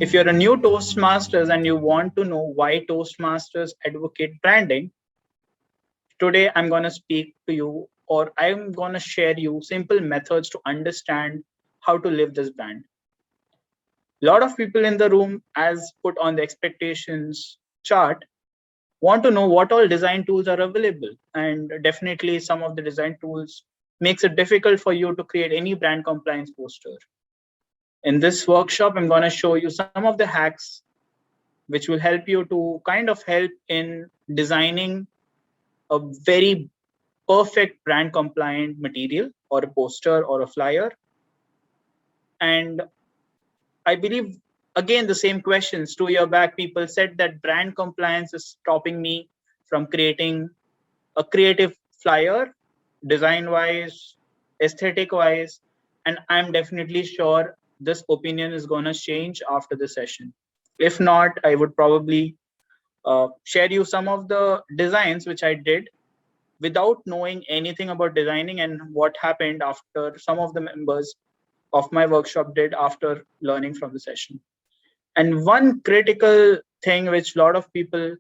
If you're a new Toastmasters and you want to know why Toastmasters advocate branding, today I'm going to speak to you, or I'm going to share you simple methods to understand how to live this brand. A lot of people in the room, as put on the expectations chart, want to know what all design tools are available. And definitely some of the design tools makes it difficult for you to create any brand compliance poster. In this workshop, I'm going to show you some of the hacks which will help you to kind of help in designing a very perfect brand compliant material or a poster or a flyer. And I believe, again, the same questions 2 years back, people said that brand compliance is stopping me from creating a creative flyer, design wise, aesthetic wise. And I'm definitely sure this opinion is going to change after the session. If not, I would probably share you some of the designs which I did without knowing anything about designing and what happened after some of the members of my workshop did after learning from the session. And one critical thing which a lot of people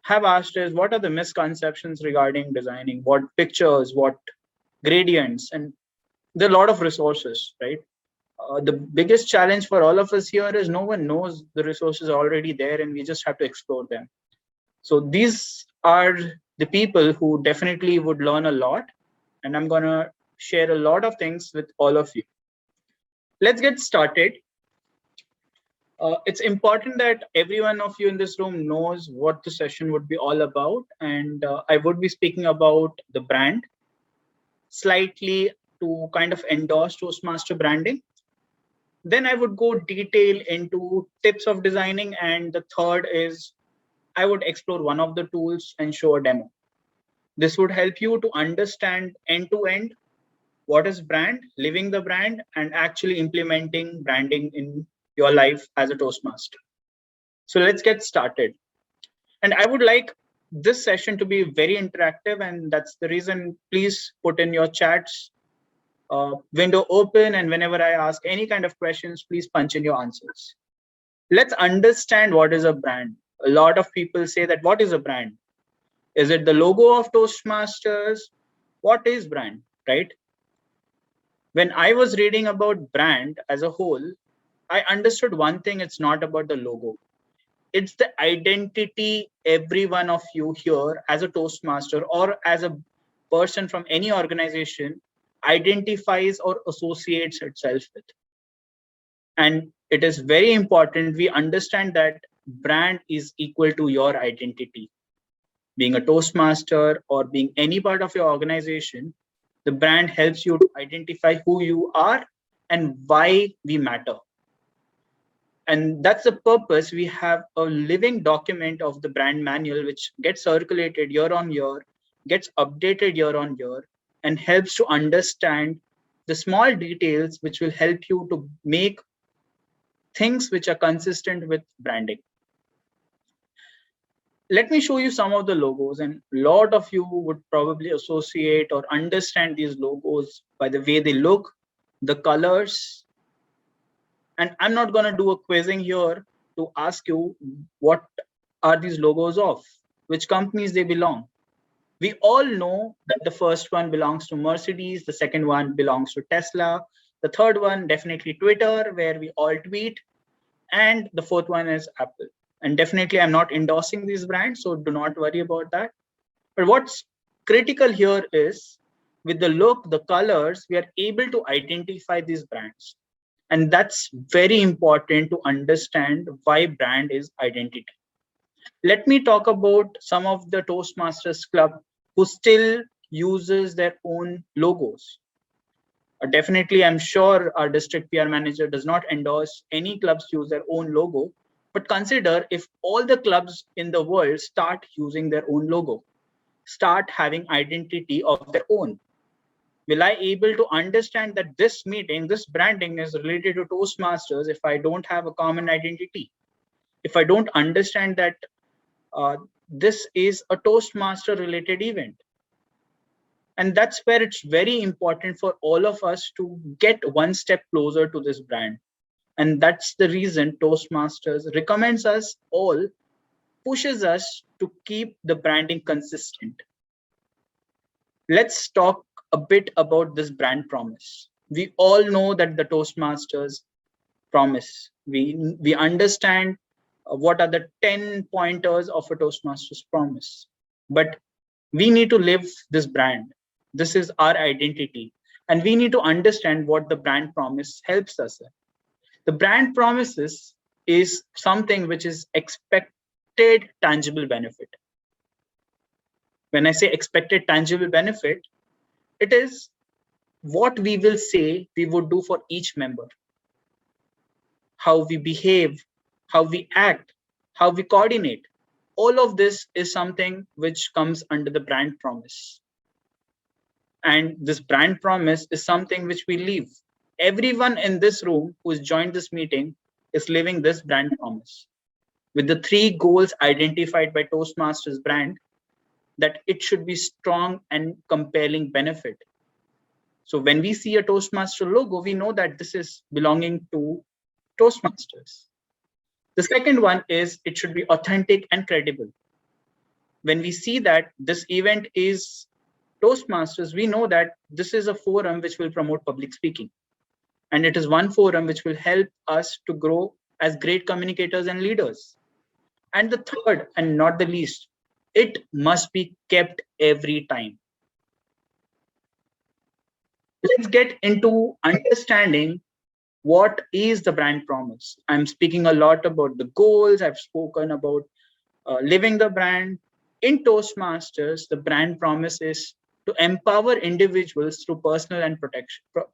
have asked is, what are the misconceptions regarding designing? What pictures, what gradients? And there are a lot of resources, right? The biggest challenge for all of us here is no one knows the resources are already there and we just have to explore them. So these are the people who definitely would learn a lot. And I'm going to share a lot of things with all of you. Let's get started. It's important that every one of you in this room knows what the session would be all about. And I would be speaking about the brand, slightly to kind of endorse Toastmaster branding. Then I would go detail into tips of designing. And the third is I would explore one of the tools and show a demo. This would help you to understand end to end what is brand, living the brand, and actually implementing branding in your life as a Toastmaster. So let's get started. And I would like this session to be very interactive, and that's the reason. Please put in your chats window open, and whenever I ask any kind of questions, please punch in your answers. Let's understand what is a brand. A lot of people say that what is a brand? Is it the logo of Toastmasters? What is brand, right? When I was reading about brand as a whole, I understood one thing: it's not about the logo. It's the identity every one of you here as a Toastmaster or as a person from any organization identifies or associates itself with. And it is very important we understand that brand is equal to your identity. Being a Toastmaster or being any part of your organization, the brand helps you to identify who you are and why we matter. And that's the purpose. We have a living document of the brand manual, which gets circulated year on year, gets updated year on year, and helps to understand the small details which will help you to make things which are consistent with branding. Let me show you some of the logos, and a lot of you would probably associate or understand these logos by the way they look, the colors. And I'm not going to do a quizzing here to ask you what are these logos of, which companies they belong. We all know that the first one belongs to Mercedes, the second one belongs to Tesla, the third one definitely Twitter, where we all tweet, and the fourth one is Apple. And definitely I'm not endorsing these brands, so do not worry about that. But what's critical here is with the look, the colors, we are able to identify these brands. And that's very important to understand why brand is identity. Let me talk about some of the Toastmasters Club who still uses their own logos. Definitely, I'm sure our district PR manager does not endorse any clubs use their own logo, but consider if all the clubs in the world start using their own logo, start having identity of their own. Will I able to understand that this meeting, this branding is related to Toastmasters if I don't have a common identity? If I don't understand that this is a Toastmaster related event? And that's where it's very important for all of us to get one step closer to this brand. And that's the reason Toastmasters recommends us all, pushes us to keep the branding consistent. Let's talk a bit about this brand promise. We all know that the Toastmasters promise. We understand what are the 10 pointers of a Toastmasters promise. But we need to live this brand. This is our identity. And we need to understand what the brand promise helps us in. The brand promises is something which is expected tangible benefit. When I say expected tangible benefit, it is what we will say we would do for each member, how we behave, how we act, how we coordinate. All of this is something which comes under the brand promise. And this brand promise is something which we live. Everyone in this room who's joined this meeting is living this brand promise with the 3 goals identified by Toastmasters brand, that it should be strong and compelling benefit. So when we see a Toastmaster logo, we know that this is belonging to Toastmasters. The second one is it should be authentic and credible. When we see that this event is Toastmasters, we know that this is a forum which will promote public speaking. And it is one forum which will help us to grow as great communicators and leaders. And the third, and not the least, it must be kept every time. Let's get into understanding what is the brand promise. I'm speaking a lot about the goals. I've spoken about living the brand. In Toastmasters, the brand promise is to empower individuals through personal and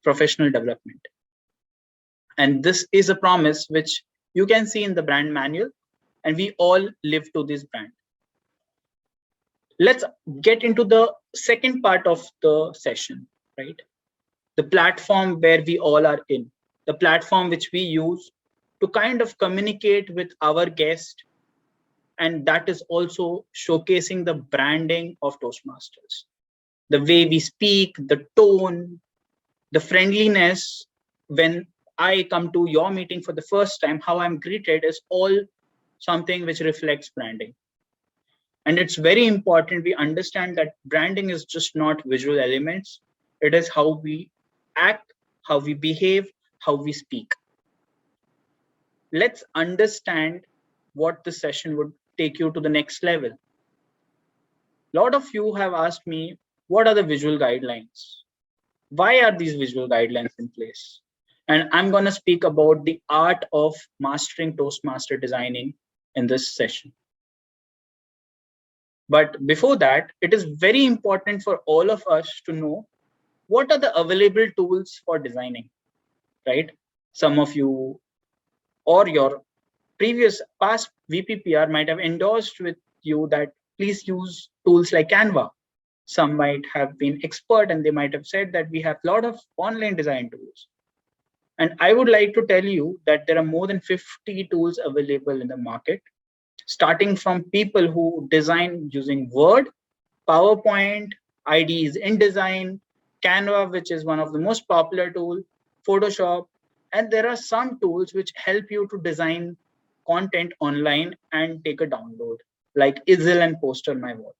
professional development. And this is a promise which you can see in the brand manual, and we all live to this brand. Let's get into the second part of the session, right? The platform where we all are in, the platform which we use to kind of communicate with our guest. And that is also showcasing the branding of Toastmasters. The way we speak, the tone, the friendliness. When I come to your meeting for the first time, how I'm greeted is all something which reflects branding. And it's very important we understand that branding is just not visual elements. It is how we act, how we behave, how we speak. Let's understand what the session would take you to the next level. A lot of you have asked me, what are the visual guidelines? Why are these visual guidelines in place? And I'm going to speak about the art of mastering Toastmaster designing in this session. But before that, it is very important for all of us to know what are the available tools for designing, right? Some of you or your previous past VPPR might have endorsed with you that please use tools like Canva. Some might have been expert and they might have said that we have a lot of online design tools. And I would like to tell you that there are more than 50 tools available in the market, starting from people who design using Word, PowerPoint, IDs InDesign, Canva, which is one of the most popular tools, Photoshop, and there are some tools which help you to design content online and take a download, like Easel and Poster My Wall.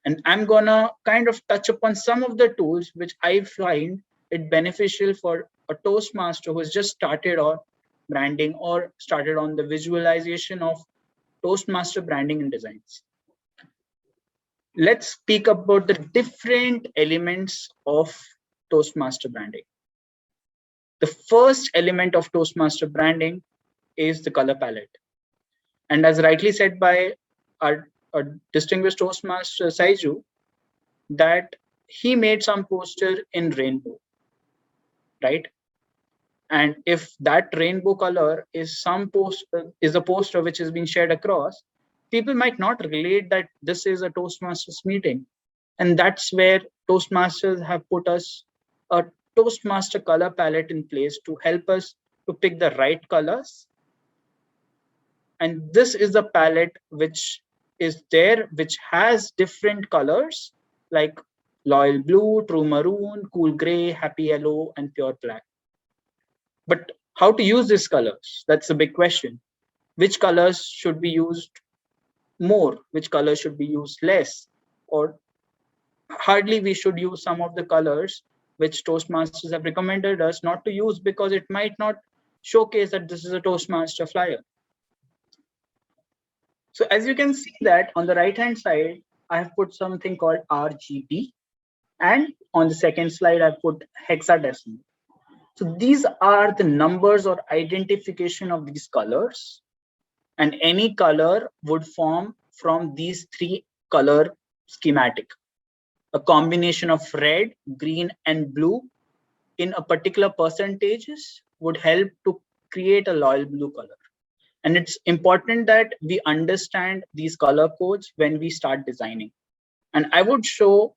And I'm gonna kind of touch upon some of the tools which I find it beneficial for a Toastmaster who has just started on branding or started on the visualization of Toastmaster branding and designs. Let's speak about the different elements of Toastmaster branding. The first element of Toastmaster branding is the color palette. And as rightly said by our distinguished Toastmaster Saiju, that he made some poster in rainbow, right? And if that rainbow color is a poster which is being shared across, people might not relate that this is a Toastmasters meeting. And that's where Toastmasters have put us a Toastmaster color palette in place to help us to pick the right colors. And this is the palette which is there, which has different colors like loyal blue, true maroon, cool gray, happy yellow, and pure black. But How to use these colors? That's a big question. Which colors should be used more? Which colors should be used less? Or hardly we should use some of the colors which Toastmasters have recommended us not to use because it might not showcase that this is a Toastmaster flyer. So as you can see that on the right hand side, I have put something called RGB, and on the second slide, I put hexadecimal. So these are the numbers or identification of these colors, and any color would form from these three color schematic. A combination of red, green, and blue in a particular percentages would help to create a loyal blue color. And it's important that we understand these color codes when we start designing. And I would show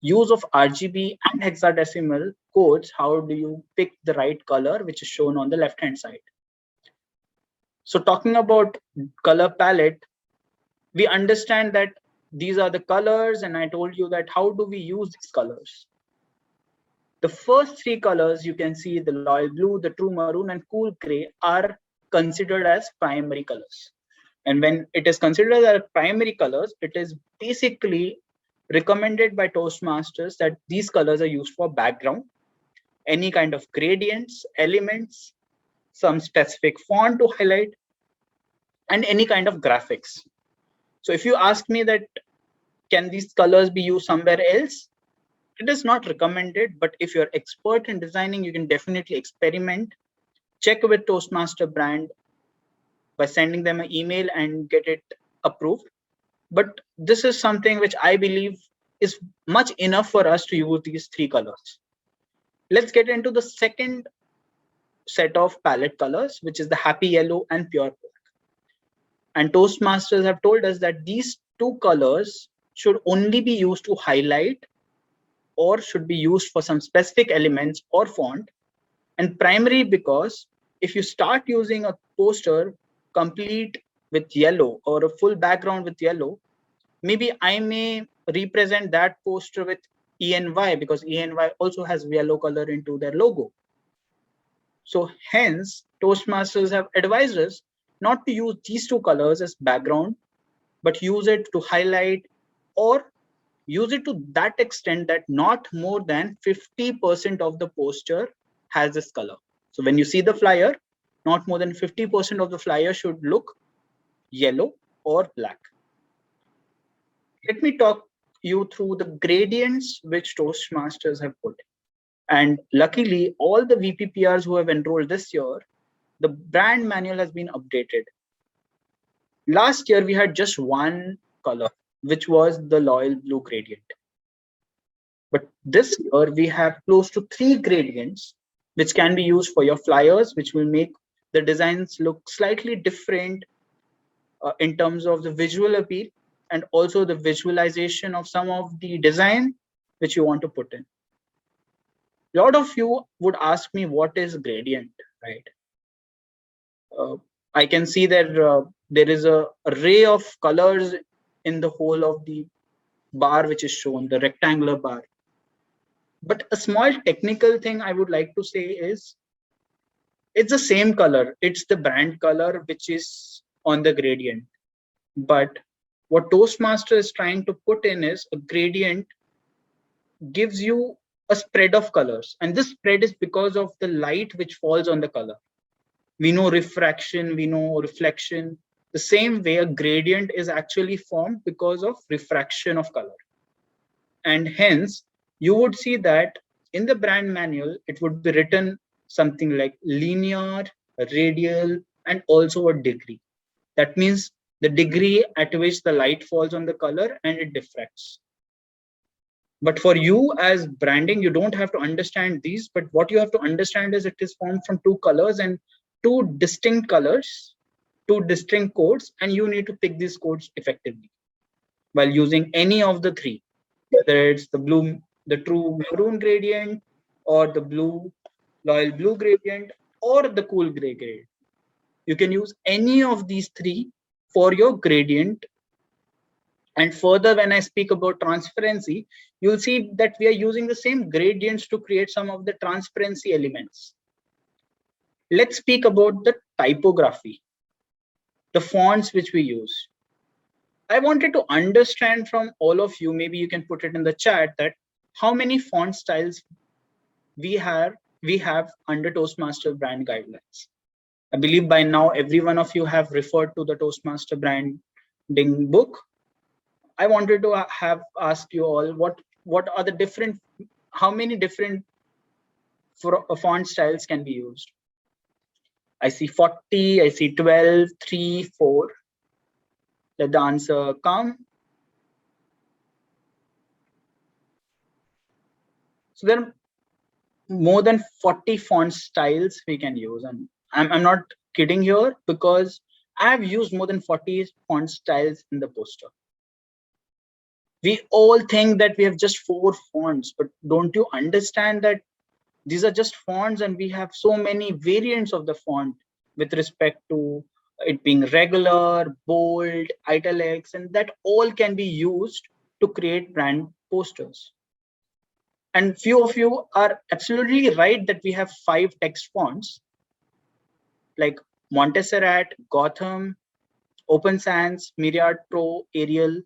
use of RGB and hexadecimal codes. How do you pick the right color, which is shown on the left hand side? So talking about color palette, we understand that these are the colors, and I told you that how do we use these colors? The first three colors you can see, the loyal blue, the true maroon, and cool gray, are considered as primary colors. And when it is considered as primary colors, it is basically recommended by Toastmasters that these colors are used for background, any kind of gradients, elements, some specific font to highlight, and any kind of graphics. So if you ask me that, can these colors be used somewhere else? It is not recommended, but if you're expert in designing, you can definitely experiment. Check with Toastmaster brand by sending them an email and get it approved. But this is something which I believe is much enough for us to use these three colors. Let's get into the second set of palette colors, which is the happy yellow and pure black. And Toastmasters have told us that these two colors should only be used to highlight or should be used for some specific elements or font. And primary because if you start using a poster complete with yellow or a full background with yellow, maybe I may represent that poster with ENY because ENY also has yellow color into their logo. So hence Toastmasters have advised us not to use these two colors as background, but use it to highlight or use it to that extent that not more than 50% of the poster has this color. So when you see the flyer, not more than 50% of the flyer should look yellow or black. Let me talk you through the gradients which Toastmasters have put. And luckily, all the VPPRs who have enrolled this year, the brand manual has been updated. Last year, we had just one color, which was the loyal blue gradient. But this year, we have close to 3 gradients, which can be used for your flyers, which will make the designs look slightly different in terms of the visual appeal and also the visualization of some of the design which you want to put in. A lot of you would ask me what is gradient, right? I can see that there is a array of colors in the whole of the bar which is shown, the rectangular bar. But a small technical thing I would like to say is it's the same color. It's the brand color which is on the gradient. But what Toastmaster is trying to put in is a gradient gives you a spread of colors. And this spread is because of the light which falls on the color. We know refraction, we know reflection. The same way a gradient is actually formed because of refraction of color. And hence, you would see that in the brand manual, it would be written something like linear, radial, and also a degree. That means the degree at which the light falls on the color and it diffracts. But for you as branding, you don't have to understand these, but what you have to understand is it is formed from 2 colors and 2 distinct colors, 2 distinct codes, and you need to pick these codes effectively while using any of the 3, whether it's the true maroon gradient or the loyal blue gradient or the cool gray gradient. You can use any of these 3 for your gradient. And further, when I speak about transparency, you'll see that we are using the same gradients to create some of the transparency elements. Let's speak about the typography, the fonts which we use. I wanted to understand from all of you, maybe you can put it in the chat, that how many font styles we have under Toastmaster brand guidelines. I believe by now every one of you have referred to the Toastmaster branding book. I wanted to have asked you all what are the different, how many different font styles can be used. I see 40, I see 12, 3, 4. Let the answer come. So there are more than 40 font styles we can use, and I'm not kidding here, because I've used more than 40 font styles in the poster. We all think that we have just 4 fonts, but don't you understand that these are just fonts and we have so many variants of the font with respect to it being regular, bold, italics, and that all can be used to create brand posters. And few of you are absolutely right that we have 5 text fonts like Montserrat, Gotham, Open Sans, Myriad Pro, Arial.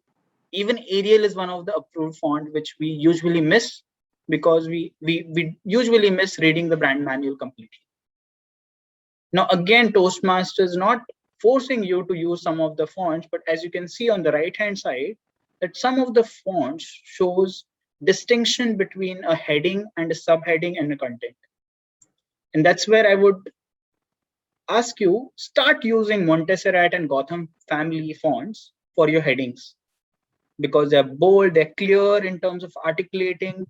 Even Arial is one of the approved font which we usually miss, because we usually miss reading the brand manual completely. Now again, Toastmasters not forcing you to use some of the fonts, but as you can see on the right hand side, that some of the fonts shows distinction between a heading and a subheading and a content. And that's where I would ask you, start using Montserrat and Gotham family fonts for your headings, because they're bold, they're clear in terms of articulating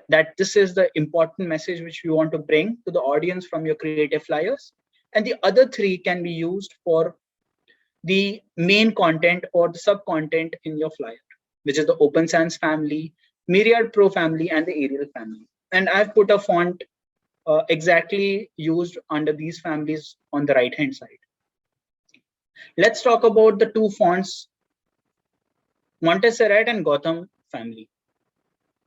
that this is the important message which you want to bring to the audience from your creative flyers. And the other 3 can be used for the main content or the sub content in your flyer, which is the Open Sans family, Myriad Pro family, and the Arial family. And I've put a font exactly used under these families on the right hand side. Let's talk about the 2 fonts, Montserrat and Gotham family.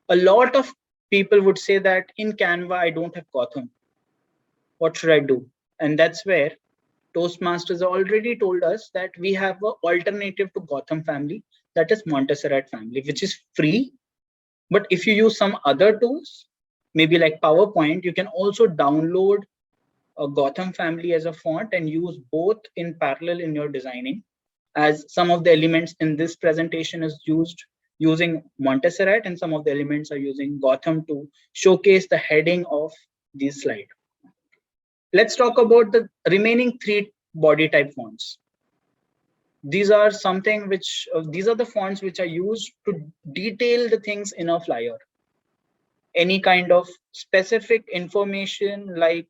A lot of people would say that in Canva, I don't have Gotham. What should I do? And that's where Toastmasters already told us that we have an alternative to Gotham family, that is Montserrat family, which is free. But if you use some other tools, maybe like PowerPoint, you can also download a Gotham family as a font and use both in parallel in your designing, as some of the elements in this presentation is used using Montserrat and some of the elements are using Gotham to showcase the heading of this slide. Let's talk about the remaining 3 body type fonts. These are something which, these are the fonts which are used to detail the things in a flyer. Any kind of specific information like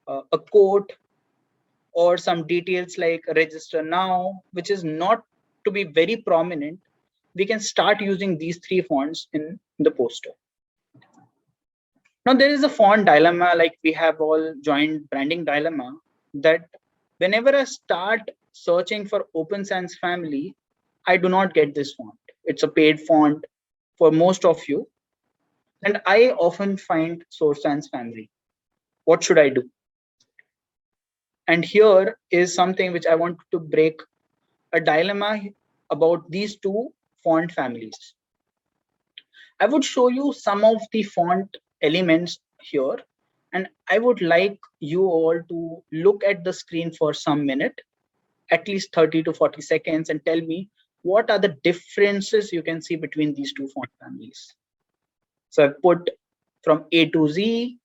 a quote or some details like register now, which is not to be very prominent, we can start using these 3 fonts in the poster. Now there is a font dilemma, like we have all joined branding dilemma, that whenever I start searching for Open Sans family, I do not get this font. It's a paid font for most of you. And I often find Source Sans family. What should I do? And here is something which I want to break a dilemma about these 2 font families. I would show you some of the font elements here, and I would like you all to look at the screen for some minute, at least 30 to 40 seconds, and tell me what are the differences you can see between these 2 font families. So I've put from A to Z,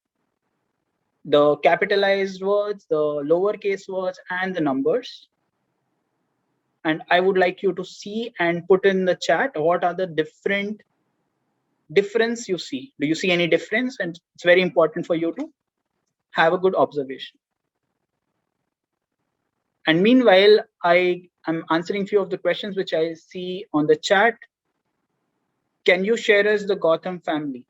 the capitalized words, the lowercase words, and the numbers. And I would like you to see and put in the chat what are the difference you see. Do you see any difference? And it's very important for you to have a good observation. And meanwhile, I am answering few of the questions which I see on the chat. Can you share us the Gotham family?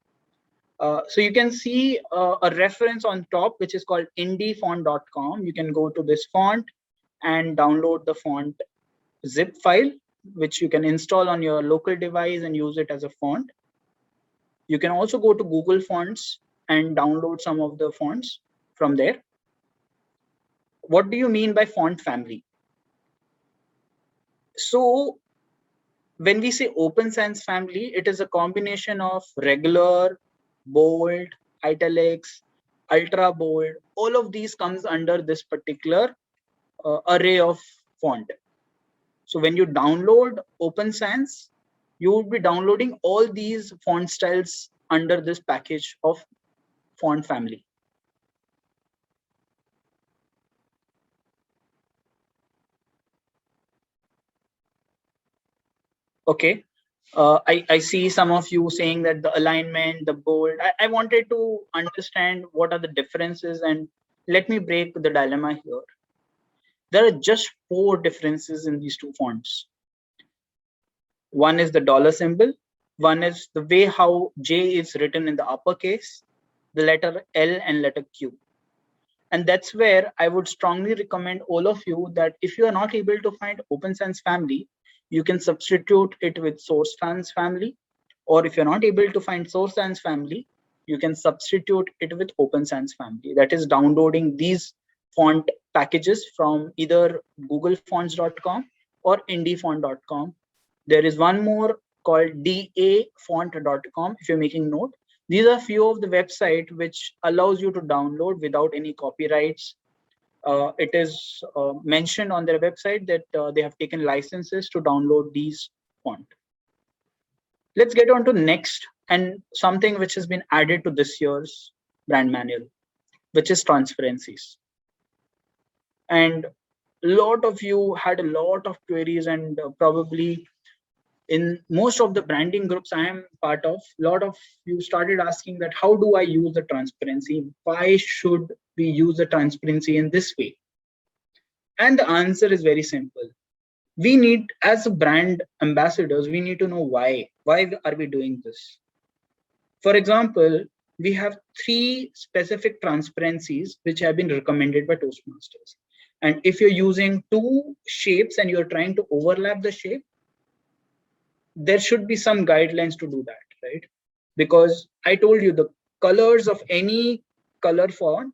So you can see a reference on top, which is called indiefont.com. You can go to this font and download the font zip file, which you can install on your local device and use it as a font. You can also go to Google Fonts and download some of the fonts from there. what do you mean by font family? So when we say Open Sans family, it is a combination of regular, bold, italics, ultra bold. All of these comes under this particular array of font. So when you download Open Sans, you would be downloading all these font styles under this package of font family. Okay. I see some of you saying that the alignment, the bold. I wanted to understand what are the differences, and let me break the dilemma here. There are just 4 differences in these two fonts. One is the dollar symbol. One is the way how J is written in the uppercase, the letter L and letter Q. And that's where I would strongly recommend all of you that if you are not able to find Open Sans family, you can substitute it with Source Sans family. Or if you're not able to find Source Sans family, you can substitute it with Open Sans family. That is downloading these font packages from either googlefonts.com or indiefont.com. There is one more called dafont.com if you're making note. These are few of the website which allows you to download without any copyrights. It is mentioned on their website that they have taken licenses to download these font. Let's get on to next and something which has been added to this year's brand manual, which is transparencies. And a lot of you had a lot of queries, and probably in most of the branding groups I am part of, a lot of you started asking that how do I use the transparency? Why should we use the transparency in this way? And the answer is very simple. We need, as brand ambassadors, we need to know why. Why are we doing this? For example, we have 3 specific transparencies which have been recommended by Toastmasters. And if you're using 2 shapes and you're trying to overlap the shape, there should be some guidelines to do that, right? Because I told you the colors of any color font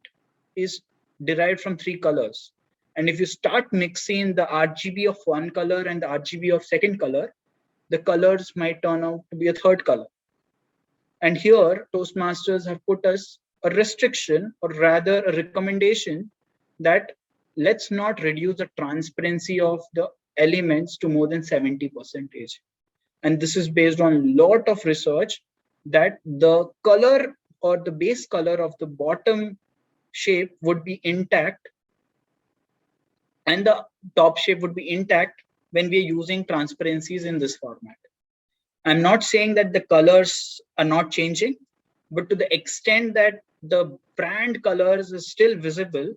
is derived from 3 colors. And if you start mixing the RGB of one color and the RGB of second color, the colors might turn out to be a third color. And here Toastmasters have put us a restriction, or rather a recommendation, that let's not reduce the transparency of the elements to more than 70%. And this is based on a lot of research that the color or the base color of the bottom shape would be intact and the top shape would be intact when we are using transparencies in this format. I'm not saying that the colors are not changing, but to the extent that the brand colors is still visible,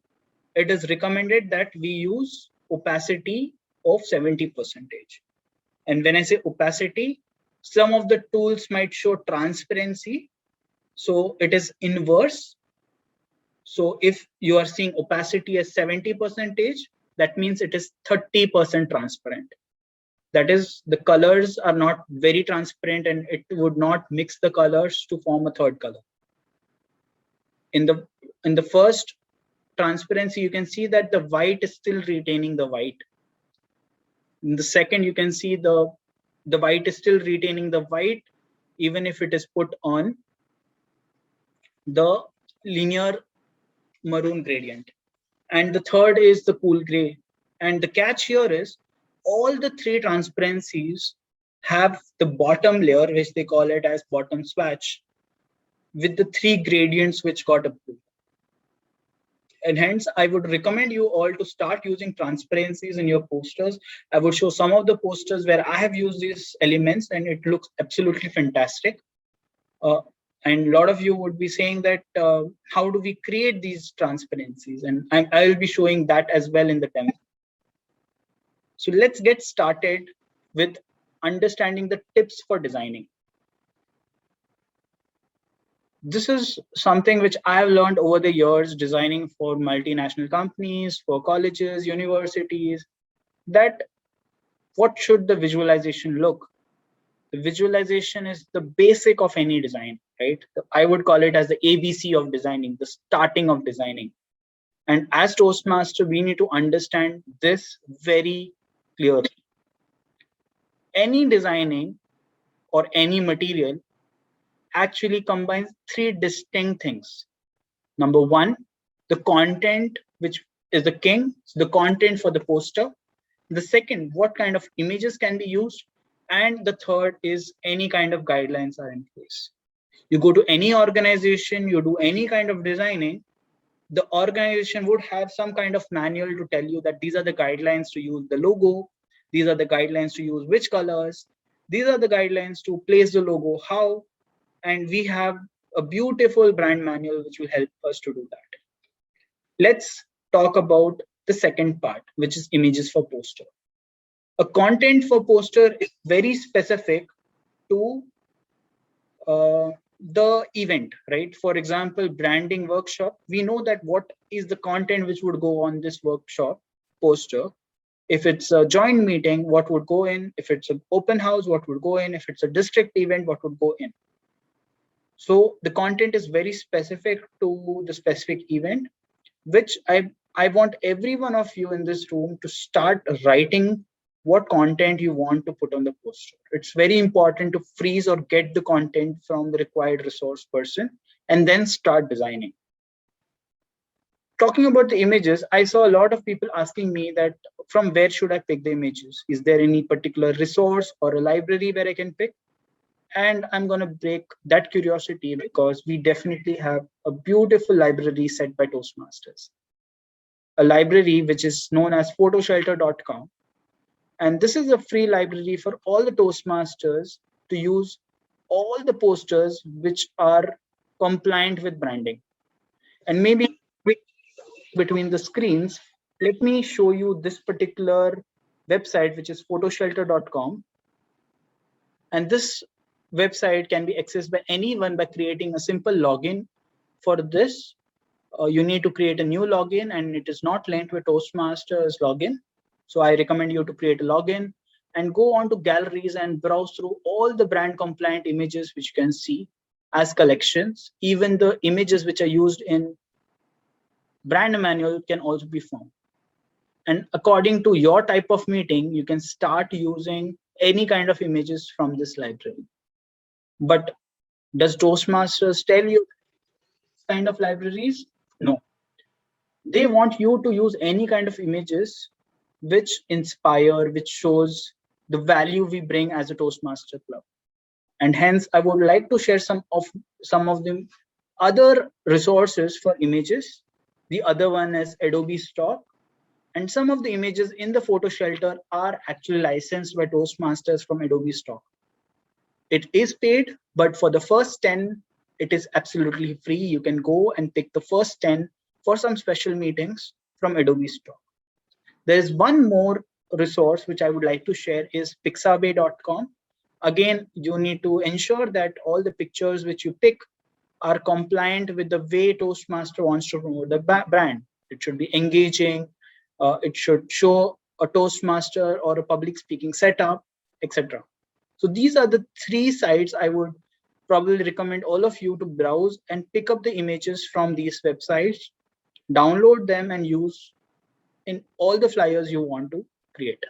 it is recommended that we use opacity of 70%. And when I say opacity, some of the tools might show transparency. So it is inverse. So if you are seeing opacity as 70%, that means it is 30% transparent. That is, the colors are not very transparent and it would not mix the colors to form a third color. In the first transparency, you can see that the white is still retaining the white. In the second, you can see the white is still retaining the white, even if it is put on the linear maroon gradient. And the third is the cool gray. And the catch here is all the 3 transparencies have the bottom layer, which they call it as bottom swatch, with the 3 gradients which got approved. And hence, I would recommend you all to start using transparencies in your posters. I would show some of the posters where I have used these elements and it looks absolutely fantastic. And a lot of you would be saying that, how do we create these transparencies? And I will be showing that as well in the demo. So let's get started with understanding the tips for designing. This is something which I have learned over the years designing for multinational companies, for colleges, universities, that what should the visualization look? The visualization is the basic of any design, right? I would call it as the ABC of designing, the starting of designing. And as Toastmaster, we need to understand this very clearly. Any designing or any material actually combines three distinct things. Number one, the content, which is the king, the content for the poster. The second, what kind of images can be used. And the third is any kind of guidelines are in place. You go to any organization, you do any kind of designing, the organization would have some kind of manual to tell you that these are the guidelines to use the logo, these are the guidelines to use which colors, these are the guidelines to place the logo how, and we have a beautiful brand manual which will help us to do that. Let's talk about the second part, which is images for poster. A content for poster is very specific to the event, right? For example, branding workshop, we know that what is the content which would go on this workshop poster. If it's a joint meeting, what would go in? If it's an open house, what would go in? If it's a district event, what would go in? So the content is very specific to the specific event, which I want every one of you in this room to start writing what content you want to put on the poster. It's very important to freeze or get the content from the required resource person and then start designing. Talking about the images, I saw a lot of people asking me that from where should I pick the images? Is there any particular resource or a library where I can pick? And I'm going to break that curiosity because we definitely have a beautiful library set by Toastmasters. A library which is known as photoshelter.com. And this is a free library for all the Toastmasters to use all the posters which are compliant with branding. And maybe between the screens, let me show you this particular website, which is photoshelter.com. And this website can be accessed by anyone by creating a simple login. For this, you need to create a new login, and it is not linked with Toastmasters login. So I recommend you to create a login and go on to galleries and browse through all the brand compliant images which you can see as collections. Even the images which are used in brand manual can also be found. And according to your type of meeting, you can start using any kind of images from this library. But does Toastmasters tell you kind of libraries? No. They want you to use any kind of images which inspire, which shows the value we bring as a Toastmaster club. And hence, I would like to share some of the other resources for images. The other one is Adobe Stock. And some of the images in the photo shelter are actually licensed by Toastmasters from Adobe Stock. It is paid, but for the first 10, it is absolutely free. You can go and pick the first 10 for some special meetings from Adobe Stock. There's one more resource which I would like to share is pixabay.com. Again, you need to ensure that all the pictures which you pick are compliant with the way Toastmaster wants to promote the brand. It should be engaging. It should show a Toastmaster or a public speaking setup, etc. So these are the 3 sites I would probably recommend all of you to browse and pick up the images from these websites, download them and use in all the flyers you want to create.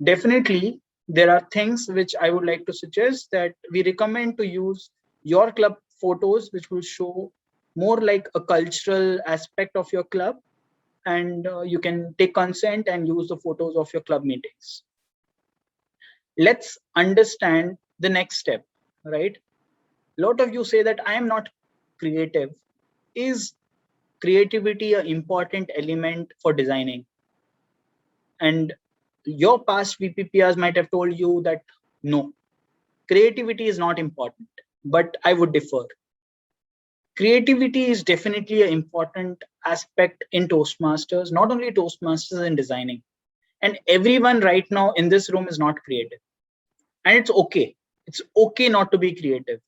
Definitely, there are things which I would like to suggest that we recommend to use your club photos, which will show more like a cultural aspect of your club. And you can take consent and use the photos of your club meetings. Let's understand the next step, right? A lot of you say that I am not creative. Is creativity an important element for designing? And your past VPPRs might have told you that no, creativity is not important, but I would differ. Creativity is definitely an important aspect in Toastmasters, not only Toastmasters in designing. And everyone right now in this room is not creative. And it's okay. It's okay not to be creative.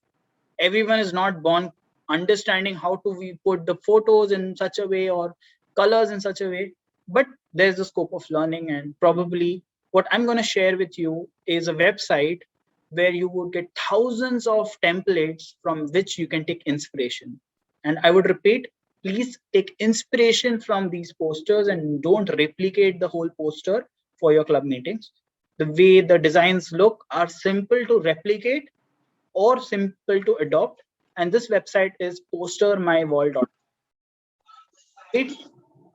Everyone is not born understanding how to we put the photos in such a way or colors in such a way, but there's the scope of learning. And probably what I'm going to share with you is a website where you would get thousands of templates from which you can take inspiration. And I would repeat, please take inspiration from these posters and don't replicate the whole poster for your club meetings. The way the designs look are simple to replicate or simple to adopt. And this website is postermywall.com,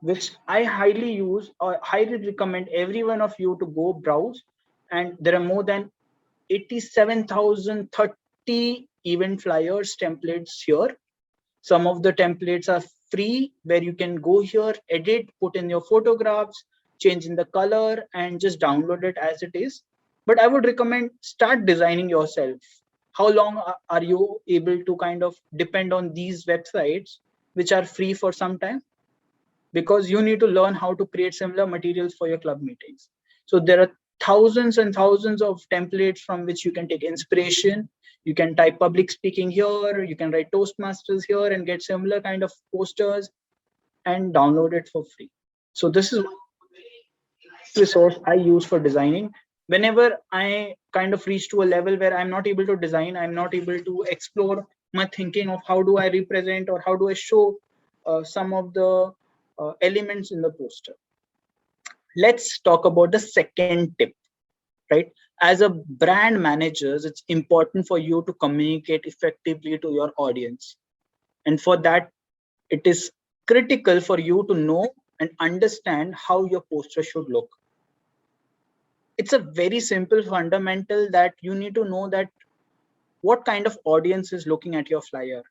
which I highly use or highly recommend every one of you to go browse. And there are more than 87,030 event flyers templates here. Some of the templates are free, where you can go here, edit, put in your photographs, change in the color, and just download it as it is. But I would recommend start designing yourself. How long are you able to kind of depend on these websites, which are free for some time? Because you need to learn how to create similar materials for your club meetings. So there are thousands and thousands of templates from which you can take inspiration. You can type public speaking here, you can write Toastmasters here and get similar kind of posters and download it for free. So this is resource I use for designing. Whenever I kind of reach to a level where I'm not able to design, I'm not able to explore my thinking of how do I represent or how do I show some of the elements in the poster. Let's talk about the second tip, right? As a brand managers, it's important for you to communicate effectively to your audience. And for that, it is critical for you to know and understand how your poster should look. It's a very simple fundamental that you need to know that what kind of audience is looking at your flyer.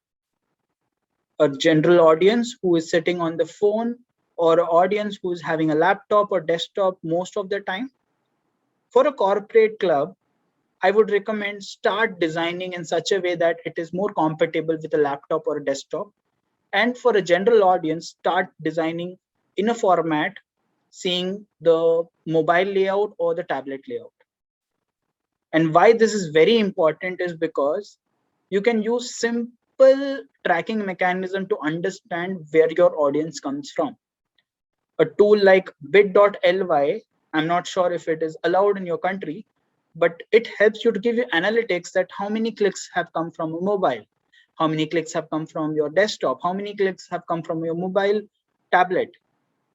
A general audience who is sitting on the phone, or an audience who is having a laptop or desktop most of the time. For a corporate club, I would recommend start designing in such a way that it is more compatible with a laptop or a desktop. And for a general audience, start designing in a format, seeing the mobile layout or the tablet layout. And why this is very important is because you can use simple tracking mechanism to understand where your audience comes from. A tool like bit.ly, I'm not sure if it is allowed in your country, but it helps you to give you analytics that how many clicks have come from a mobile, how many clicks have come from your desktop, how many clicks have come from your mobile tablet.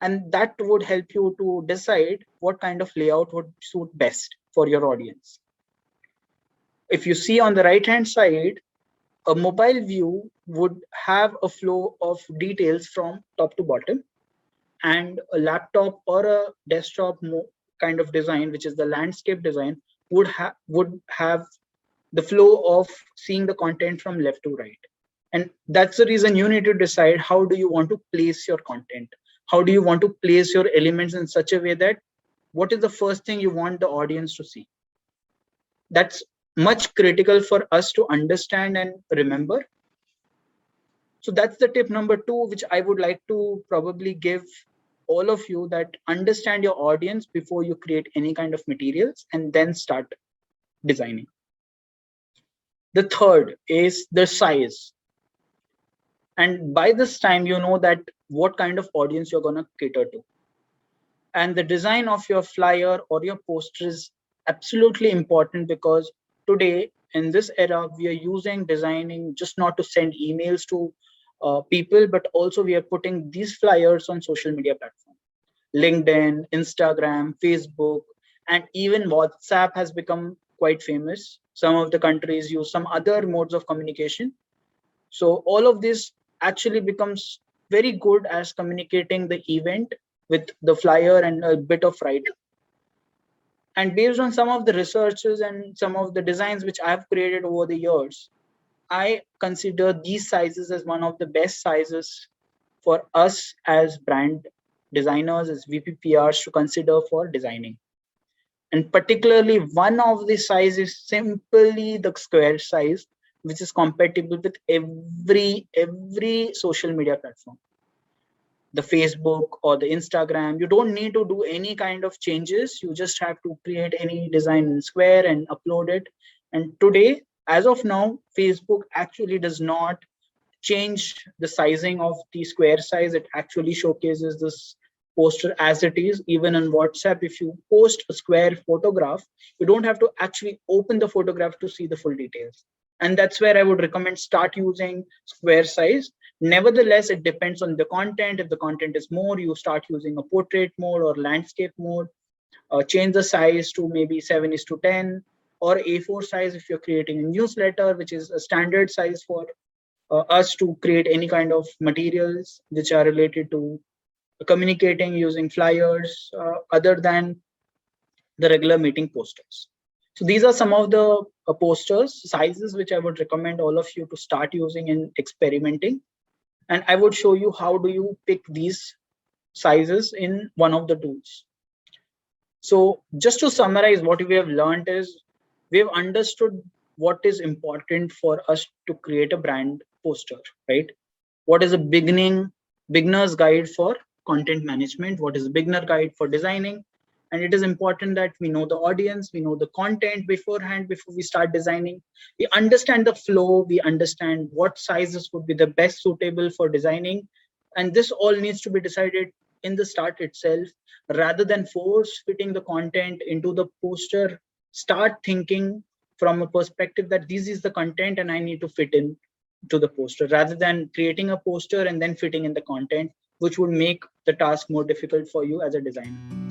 And that would help you to decide what kind of layout would suit best for your audience. If you see on the right hand side, a mobile view would have a flow of details from top to bottom, and a laptop or a desktop kind of design, which is the landscape design, would have the flow of seeing the content from left to right. And that's the reason you need to decide how do you want to place your content, how do you want to place your elements in such a way that what is the first thing you want the audience to see. That's much critical for us to understand and remember. So that's the tip number 2, which I would like to probably give all of you, that understand your audience before you create any kind of materials and then start designing. The third is the size. And by this time, you know that what kind of audience you're going to cater to. And the design of your flyer or your poster is absolutely important, because today in this era, we are using designing just not to send emails to people, but also we are putting these flyers on social media platforms. LinkedIn, Instagram, Facebook, and even WhatsApp has become quite famous. Some of the countries use some other modes of communication. So all of this actually becomes very good as communicating the event with the flyer and a bit of writing. And based on some of the researches and some of the designs which I've created over the years, I consider these sizes as one of the best sizes for us as brand designers, as VPPRs to consider for designing. And particularly one of the size is simply the square size, which is compatible with every social media platform. The Facebook or the Instagram, you don't need to do any kind of changes. You just have to create any design in square and upload it. And today, as of now, Facebook actually does not change the sizing of the square size. It actually showcases this poster as it is. Even on WhatsApp, if you post a square photograph, you don't have to actually open the photograph to see the full details. And that's where I would recommend start using square size, Nevertheless, it depends on the content. If the content is more, you start using a portrait mode or landscape mode. Change the size to maybe 7:10, or A4 size if you're creating a newsletter, which is a standard size for us to create any kind of materials which are related to communicating using flyers, other than the regular meeting posters. So these are some of the posters sizes which I would recommend all of you to start using and experimenting. And I would show you how do you pick these sizes in one of the tools. So just to summarize, what we have learned is we have understood what is important for us to create a brand poster, right? What is a beginner's guide for content management? What is a beginner guide for designing? And it is important that we know the audience, we know the content beforehand before we start designing. We understand the flow, we understand what sizes would be the best suitable for designing. And this all needs to be decided in the start itself, rather than force fitting the content into the poster. Start thinking from a perspective that this is the content and I need to fit in to the poster, rather than creating a poster and then fitting in the content, which would make the task more difficult for you as a designer.